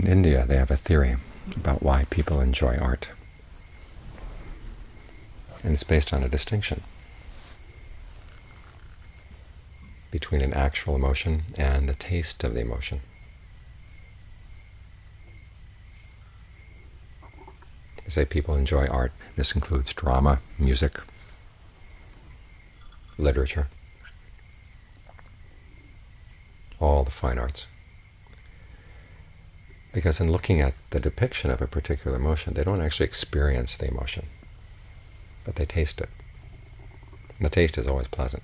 In India, they have a theory about why people enjoy art. And it's based on a distinction between an actual emotion and the taste of the emotion. They say people enjoy art. This includes drama, music, literature, all the fine arts. Because in looking at the depiction of a particular emotion, they don't actually experience the emotion, but they taste it. And the taste is always pleasant.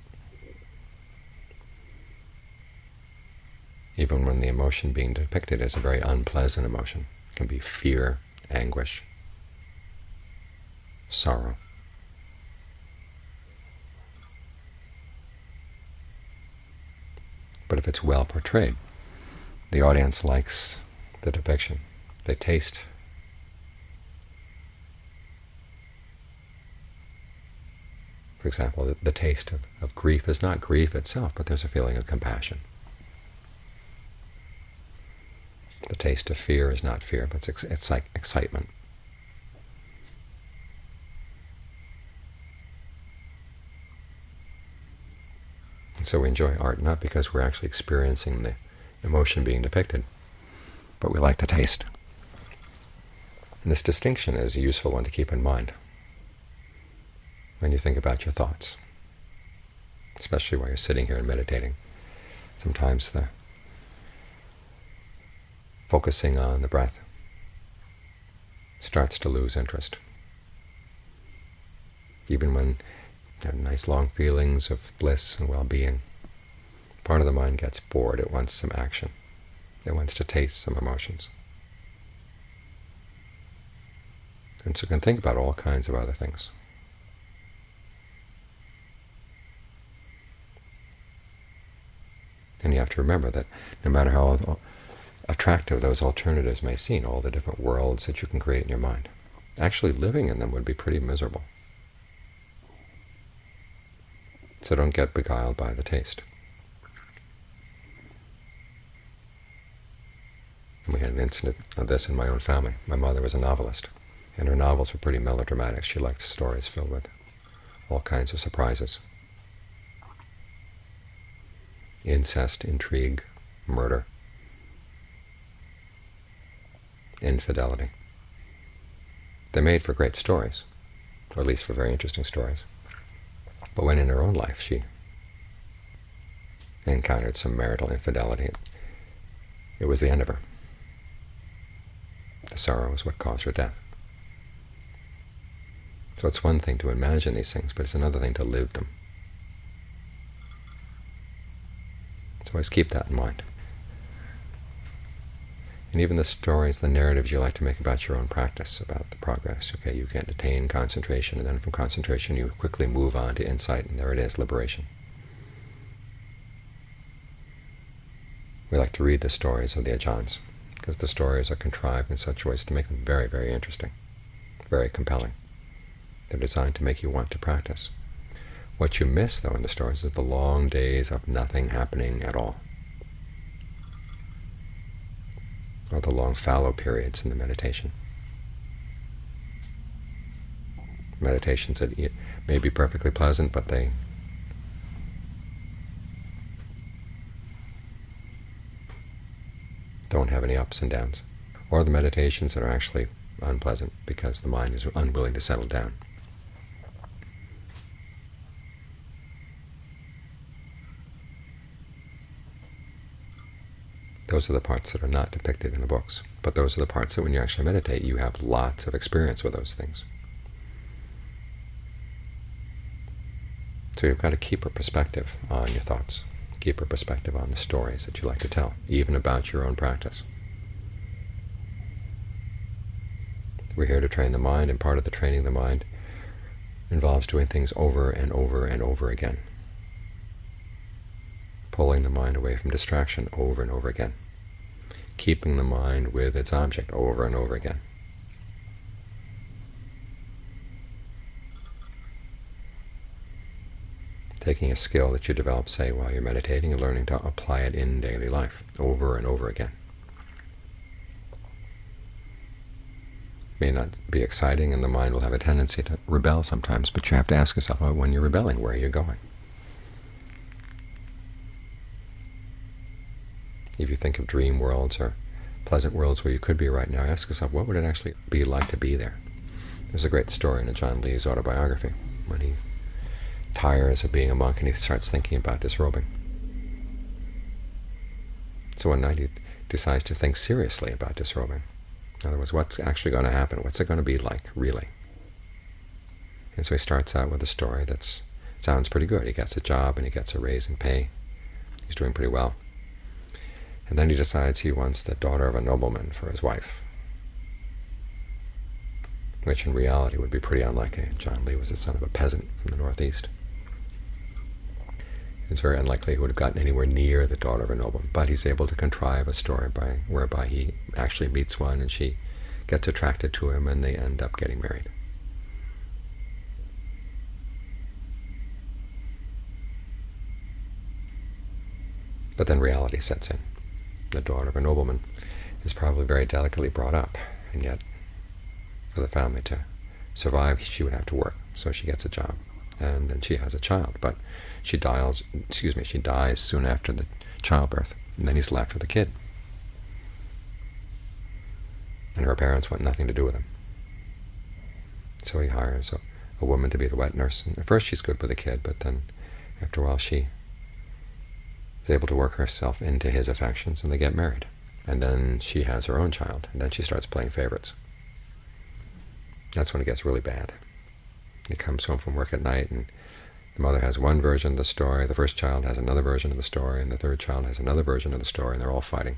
Even when the emotion being depicted is a very unpleasant emotion. It can be fear, anguish, sorrow. But if it's well portrayed, the audience likes the depiction. They taste for example, the taste of grief is not grief itself, but there's a feeling of compassion. The taste of fear is not fear, but it's like excitement. And so we enjoy art not because we're actually experiencing the emotion being depicted, but we like the taste. And this distinction is a useful one to keep in mind when you think about your thoughts, especially while you're sitting here and meditating. Sometimes the focusing on the breath starts to lose interest. Even when you have nice long feelings of bliss and well-being, part of the mind gets bored. It wants some action. It wants to taste some emotions. And so you can think about all kinds of other things. And you have to remember that no matter how attractive those alternatives may seem, all the different worlds that you can create in your mind, actually living in them would be pretty miserable. So don't get beguiled by the taste. And we had an incident of this in my own family. My mother was a novelist, and her novels were pretty melodramatic. She liked stories filled with all kinds of surprises. Incest, intrigue, murder, infidelity. They made for great stories, or at least for very interesting stories. But when in her own life she encountered some marital infidelity, it was the end of her. The sorrow was what caused her death. So it's one thing to imagine these things, but it's another thing to live them. So always keep that in mind. And even the stories, the narratives you like to make about your own practice, about the progress. Okay, you can attain concentration, and then from concentration you quickly move on to insight, and there it is, liberation. We like to read the stories of the Ajahns, because the stories are contrived in such ways to make them very, very interesting, very compelling. They're designed to make you want to practice. What you miss, though, in the stories is the long days of nothing happening at all, or the long fallow periods in the meditation. Meditations that may be perfectly pleasant, but they don't have any ups and downs. Or the meditations that are actually unpleasant because the mind is unwilling to settle down. Those are the parts that are not depicted in the books. But those are the parts that when you actually meditate, you have lots of experience with those things. So you've got to keep a perspective on your thoughts. Keep a perspective on the stories that you like to tell, even about your own practice. We're here to train the mind, and part of the training of the mind involves doing things over and over and over again. Pulling the mind away from distraction over and over again. Keeping the mind with its object over and over again. Taking a skill that you develop, say, while you're meditating, and learning to apply it in daily life over and over again. may not be exciting, and the mind will have a tendency to rebel sometimes, but you have to ask yourself, oh, when you're rebelling, where are you going? If you think of dream worlds or pleasant worlds where you could be right now, ask yourself, what would it actually be like to be there? There's a great story in John Lee's autobiography when he tires of being a monk and he starts thinking about disrobing. So one night he decides to think seriously about disrobing. In other words, what's actually going to happen? What's it going to be like, really? And so he starts out with a story that sounds pretty good. He gets a job and he gets a raise in pay. He's doing pretty well. And then he decides he wants the daughter of a nobleman for his wife, which in reality would be pretty unlikely. John Lee was the son of a peasant from the Northeast. It's very unlikely he would have gotten anywhere near the daughter of a nobleman, but he's able to contrive a story whereby he actually meets one and she gets attracted to him and they end up getting married. But then reality sets in. The daughter of a nobleman is probably very delicately brought up, and yet for the family to survive, she would have to work. So she gets a job, and then she has a child. But she dies soon after the childbirth, and then he's left with a kid. And her parents want nothing to do with him. So he hires a woman to be the wet nurse. And at first she's good with the kid, but then after a while she is able to work herself into his affections, and they get married. And then she has her own child, and then she starts playing favorites. That's when it gets really bad. He comes home from work at night, and the mother has one version of the story, the first child has another version of the story, and the third child has another version of the story, and they're all fighting.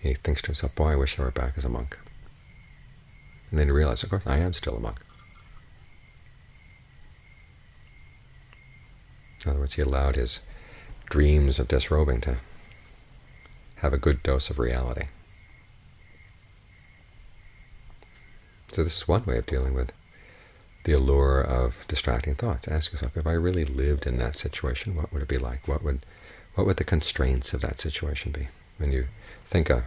He thinks to himself, boy, I wish I were back as a monk. And then he realizes, of course, I am still a monk. In other words, he allowed his dreams of disrobing to have a good dose of reality. So this is one way of dealing with the allure of distracting thoughts. Ask yourself, if I really lived in that situation, what would it be like? What would the constraints of that situation be? When you think a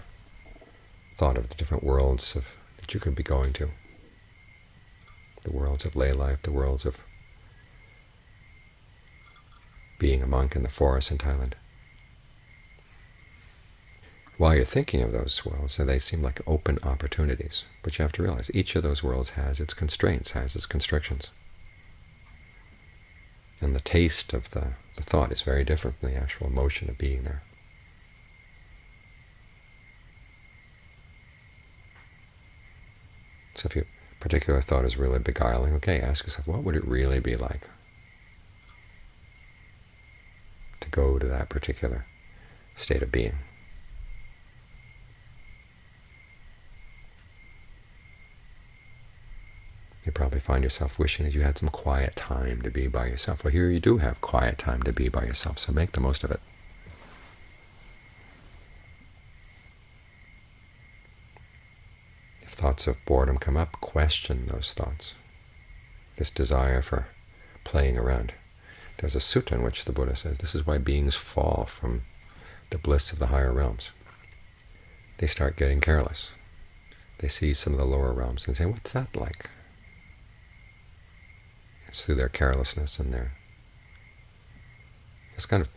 thought of the different worlds that you could be going to, the worlds of lay life, the worlds of being a monk in the forest in Thailand. While you're thinking of those worlds, they seem like open opportunities. But you have to realize each of those worlds has its constraints, has its constrictions. And the taste of the thought is very different from the actual emotion of being there. So if your particular thought is really beguiling, okay, ask yourself, what would it really be like to go to that particular state of being? You probably find yourself wishing that you had some quiet time to be by yourself. Well, here you do have quiet time to be by yourself, so make the most of it. If thoughts of boredom come up, question those thoughts, this desire for playing around. There's a sutta in which the Buddha says this is why beings fall from the bliss of the higher realms. They start getting careless. They see some of the lower realms and say, what's that like? It's through their carelessness and their just kind of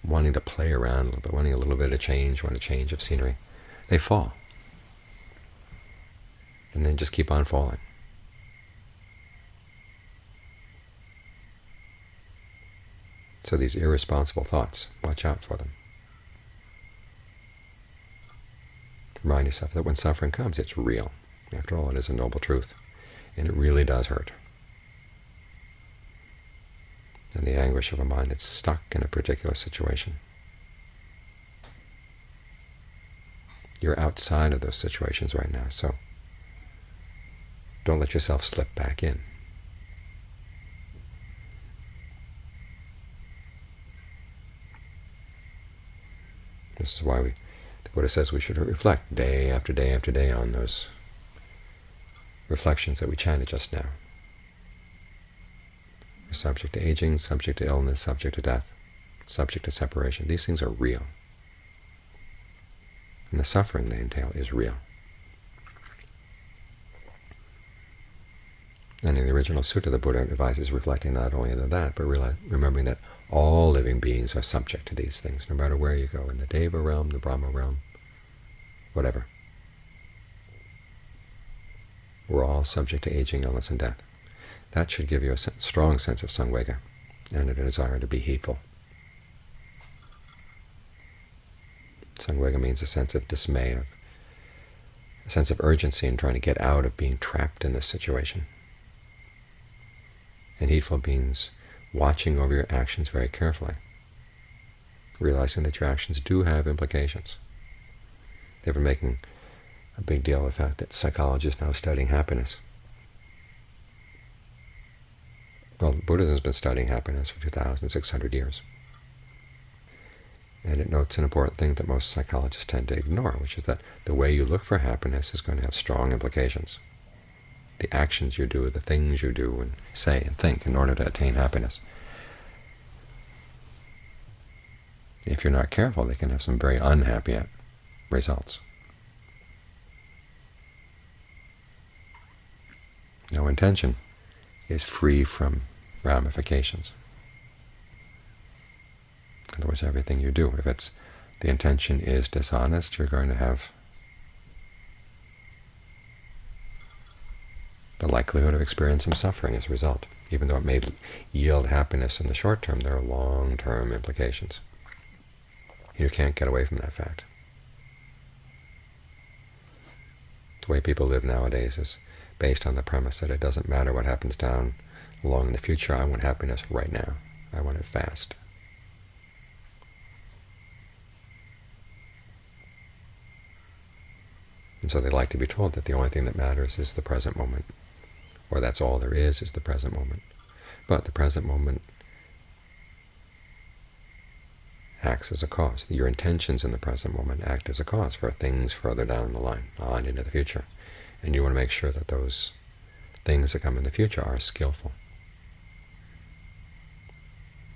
wanting to play around a little bit, wanting a little bit of change, wanting a change of scenery. They fall. And then just keep on falling. So these irresponsible thoughts, watch out for them. Remind yourself that when suffering comes, it's real. After all, it is a noble truth, and it really does hurt. And the anguish of a mind that's stuck in a particular situation. You're outside of those situations right now, so don't let yourself slip back in. This is why the Buddha says we should reflect day after day after day on those reflections that we chanted just now. We're subject to aging, subject to illness, subject to death, subject to separation. These things are real. And the suffering they entail is real. And in the original sutta, the Buddha advises reflecting not only on that, but remembering that all living beings are subject to these things, no matter where you go, in the Deva realm, the Brahma realm, whatever. We're all subject to aging, illness, and death. That should give you a strong sense of samvega and a desire to be heedful. Samvega means a sense of dismay, a sense of urgency in trying to get out of being trapped in this situation. And heedful means watching over your actions very carefully, realizing that your actions do have implications. They've been making a big deal of the fact that psychologists now studying happiness. Well, Buddhism has been studying happiness for 2,600 years. And it notes an important thing that most psychologists tend to ignore, which is that the way you look for happiness is going to have strong implications. The actions you do, the things you do and say and think in order to attain happiness. If you're not careful, they can have some very unhappy results. No intention is free from ramifications. In other words, everything you do, if the intention is dishonest, you're going to have the likelihood of experiencing suffering as a result. Even though it may yield happiness in the short term, there are long-term implications. You can't get away from that fact. The way people live nowadays is based on the premise that it doesn't matter what happens down along in the future. I want happiness right now. I want it fast. And so they like to be told that the only thing that matters is the present moment, or that's all there is the present moment. But the present moment acts as a cause. Your intentions in the present moment act as a cause for things further down the line, on into the future. And you want to make sure that those things that come in the future are skillful.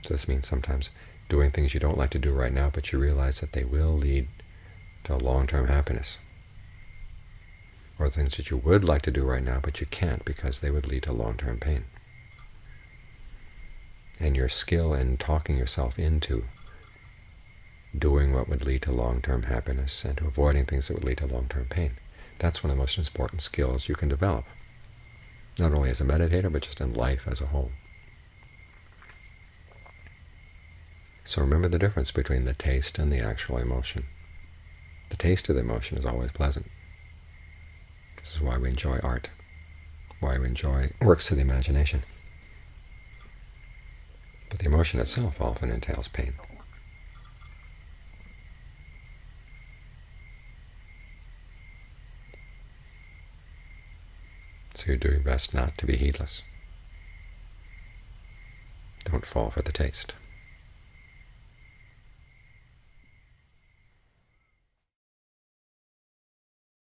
So this means sometimes doing things you don't like to do right now, but you realize that they will lead to long-term happiness. Or things that you would like to do right now, but you can't because they would lead to long-term pain. And your skill in talking yourself into doing what would lead to long-term happiness and to avoiding things that would lead to long-term pain, that's one of the most important skills you can develop, not only as a meditator, but just in life as a whole. So remember the difference between the taste and the actual emotion. The taste of the emotion is always pleasant. This is why we enjoy art, why we enjoy works of the imagination. But the emotion itself often entails pain. So you do your best not to be heedless. Don't fall for the taste.